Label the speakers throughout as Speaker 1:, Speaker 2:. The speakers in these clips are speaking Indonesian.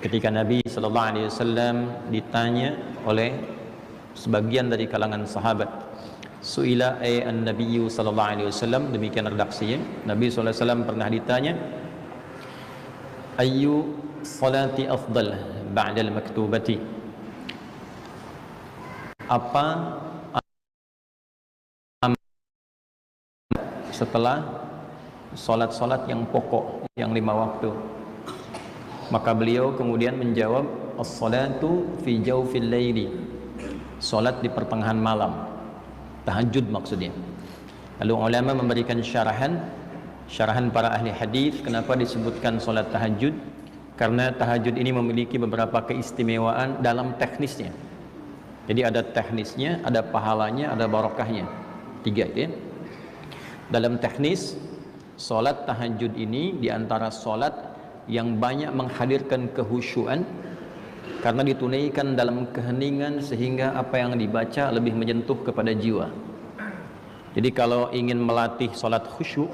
Speaker 1: ketika Nabi sallallahu alaihi wasallam ditanya oleh sebagian dari kalangan sahabat, suila an-nabiyyu sallallahu alaihi wasallam, demikian redaksinya, Nabi sallallahu alaihi wasallam pernah ditanya, ayyu salati afdal ba'da al-maktubati, apa setelah solat-solat yang pokok, yang 5 waktu. Maka beliau kemudian menjawab, as-salatu fi jawfil laili, solat di pertengahan malam, tahajud maksudnya. Lalu ulama memberikan syarahan para ahli hadis kenapa disebutkan solat tahajud, karena tahajud ini memiliki beberapa keistimewaan dalam teknisnya. Jadi ada teknisnya, ada pahalanya, ada barokahnya, 3 ya. Dalam teknis, solat tahajud ini diantara solat yang banyak menghadirkan kehusyuan karena ditunaikan dalam keheningan sehingga apa yang dibaca lebih menyentuh kepada jiwa. Jadi kalau ingin melatih solat khusyuk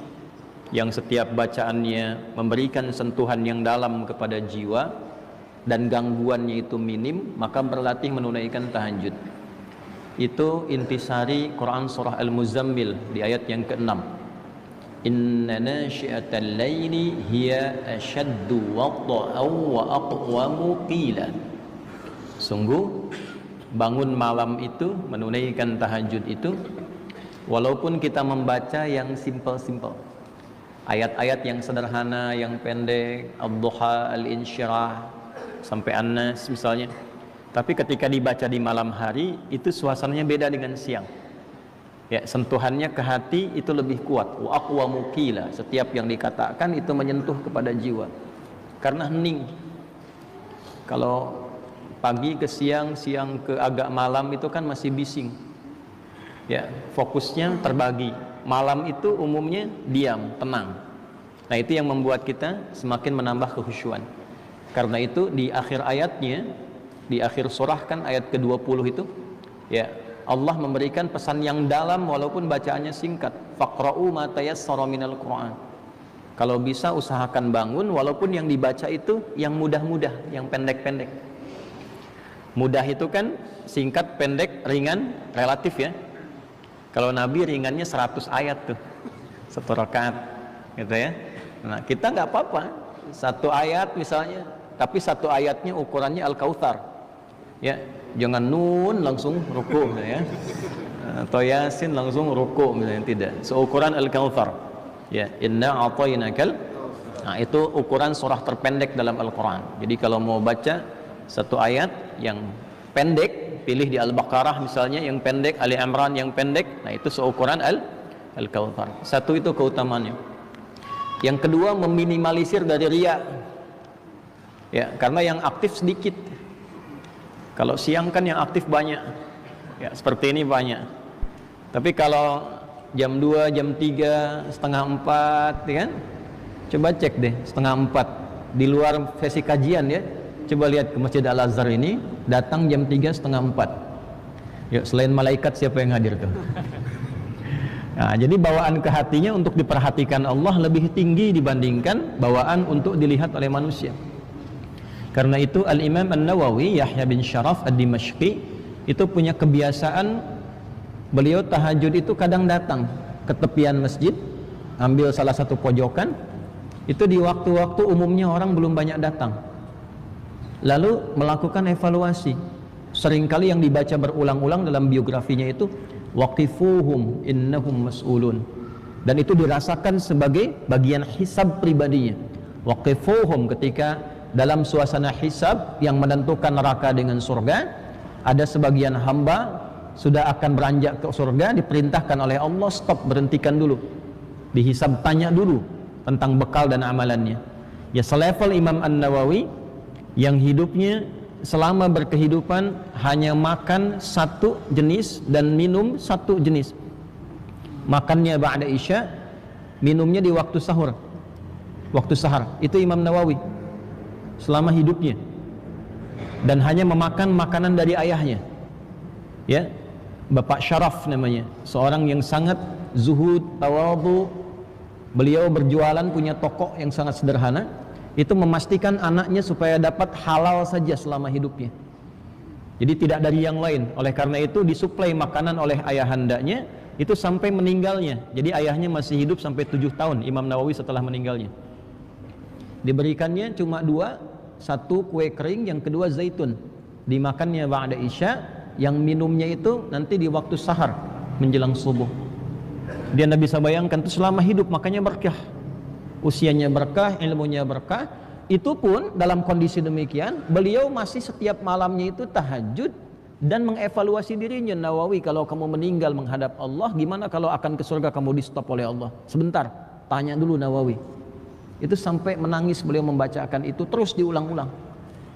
Speaker 1: yang setiap bacaannya memberikan sentuhan yang dalam kepada jiwa dan gangguannya itu minim, maka berlatih menunaikan tahajud. Itu intisari Quran surah Al-Muzammil di ayat yang ke-6. Inna nasyi'atal laili hiya ashaddu watta'aw wa aqwamu qila. Sungguh bangun malam itu, menunaikan tahajud itu, walaupun kita membaca yang simple-simple, ayat-ayat yang sederhana, yang pendek, Ad-Duha, Al-Insyirah sampai An-Nas misalnya, tapi ketika dibaca di malam hari itu suasananya beda dengan siang. Ya, sentuhannya ke hati itu lebih kuat. Wa aqwamu qila, setiap yang dikatakan itu menyentuh kepada jiwa karena hening. Kalau pagi ke siang, siang ke agak malam itu kan masih bising. Ya, fokusnya terbagi. Malam itu umumnya diam, tenang. Nah, itu yang membuat kita semakin menambah kehusyuan. Karena itu di akhir ayatnya, di akhir surah kan ayat ke-20 itu, ya, Allah memberikan pesan yang dalam walaupun bacaannya singkat. Faqra'u ma tayassara minal Qur'an. Kalau bisa usahakan bangun walaupun yang dibaca itu yang mudah-mudah, yang pendek-pendek. Mudah itu kan singkat, pendek, ringan, relatif ya. Kalau Nabi ringannya 100 ayat tuh, 1 rakaat gitu ya. Nah, kita nggak apa-apa 1 ayat misalnya, tapi 1 ayatnya ukurannya Al-Kautsar. Ya, jangan nun langsung ruku ya. Atau Yasin langsung ruku misalnya, tidak. Seukuran Al-Kautsar. Ya, inna a'tainakal. Nah, itu ukuran surah terpendek dalam Al-Qur'an. Jadi kalau mau baca 1 ayat yang pendek, pilih di Al-Baqarah misalnya yang pendek, Ali Imran yang pendek. Nah, itu seukuran Al-Kautsar. 1 itu keutamaannya. Yang kedua, meminimalisir dari riya. Ya, karena yang aktif sedikit. Kalau siang kan yang aktif banyak. Ya, seperti ini banyak. Tapi kalau jam 2, jam 3, setengah 4, ya kan? Coba cek deh, setengah 4 di luar sesi kajian ya. Coba lihat ke Masjid Al-Azhar ini, datang jam 3, setengah 4. Yuk, selain malaikat siapa yang hadir tuh? Nah, jadi bawaan ke hatinya untuk diperhatikan Allah lebih tinggi dibandingkan bawaan untuk dilihat oleh manusia. Karena itu Al-Imam An-Nawawi, Yahya bin Syaraf Ad-Dimashqi, itu punya kebiasaan, beliau tahajud itu kadang datang ke tepian masjid, ambil salah satu pojokan, itu di waktu-waktu umumnya orang belum banyak datang, lalu melakukan evaluasi. Seringkali yang dibaca berulang-ulang dalam biografinya itu, waqifuhum innahum mas'ulun, dan itu dirasakan sebagai bagian hisab pribadinya. Waqifuhum, ketika dalam suasana hisab yang menentukan neraka dengan surga, ada sebagian hamba sudah akan beranjak ke surga, diperintahkan oleh Allah, stop, berhentikan dulu, dihisab, tanya dulu tentang bekal dan amalannya. Ya, selevel Imam An-Nawawi yang hidupnya selama berkehidupan hanya makan 1 jenis dan minum 1 jenis. Makannya ba'da isya, minumnya di waktu sahur, waktu sahar. Itu Imam Nawawi selama hidupnya, dan hanya memakan makanan dari ayahnya. Ya, Bapak Syaraf namanya, seorang yang sangat zuhud, tawadhu. Beliau berjualan, punya toko yang sangat sederhana. itu memastikan anaknya supaya dapat halal saja selama hidupnya. Jadi tidak dari yang lain. Oleh karena itu disuplai makanan oleh ayahandanya itu sampai meninggalnya. Jadi ayahnya masih hidup sampai 7 tahun Imam Nawawi setelah meninggalnya. Diberikannya cuma 2, satu kue kering, yang kedua zaitun. Dimakannya ba'da isya, yang minumnya itu nanti di waktu sahar menjelang subuh. Dia tidak bisa bayangkan itu selama hidup, makanya berkah. Usianya berkah, ilmunya berkah. Itu pun dalam kondisi demikian, beliau masih setiap malamnya itu tahajud dan mengevaluasi dirinya. Nawawi, kalau kamu meninggal menghadap Allah, gimana kalau akan ke surga kamu di stop oleh Allah? Sebentar, tanya dulu Nawawi. Itu sampai menangis beliau membacakan itu, terus diulang-ulang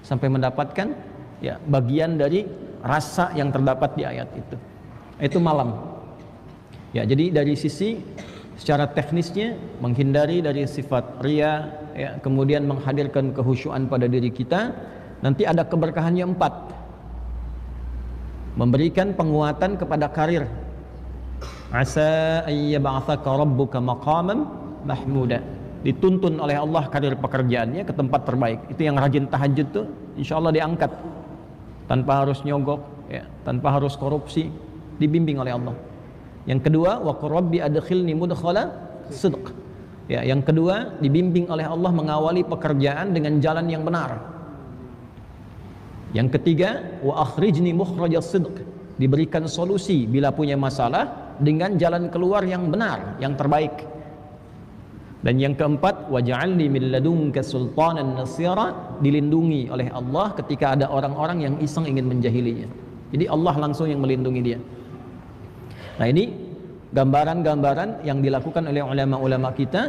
Speaker 1: sampai mendapatkan ya bagian dari rasa yang terdapat di ayat itu. Itu malam. Ya, jadi dari sisi secara teknisnya menghindari dari sifat riya, ya, kemudian menghadirkan kehusyuan pada diri kita. Nanti ada keberkahannya 4. Memberikan penguatan kepada karir. Asa ayyab'atsaka rabbuka maqaman mahmuda. Dituntun oleh Allah karir pekerjaannya ke tempat terbaik. Itu yang rajin tahajud tuh insyaallah diangkat tanpa harus nyogok, ya, tanpa harus korupsi, dibimbing oleh Allah. Yang kedua, wa qur rabbi adkhilni mudkhala sidq. Ya, yang kedua, dibimbing oleh Allah mengawali pekerjaan dengan jalan yang benar. Yang ketiga, wa akhrijni mukhrajas sidq. Diberikan solusi bila punya masalah dengan jalan keluar yang benar, yang terbaik. Dan yang keempat, waj'alni min ladunka sultanan nasira. Dilindungi oleh Allah ketika ada orang-orang yang iseng ingin menjahilinya. Jadi Allah langsung yang melindungi dia. Nah, ini gambaran-gambaran yang dilakukan oleh ulama-ulama kita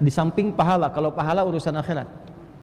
Speaker 1: di samping pahala. Kalau pahala urusan akhirat.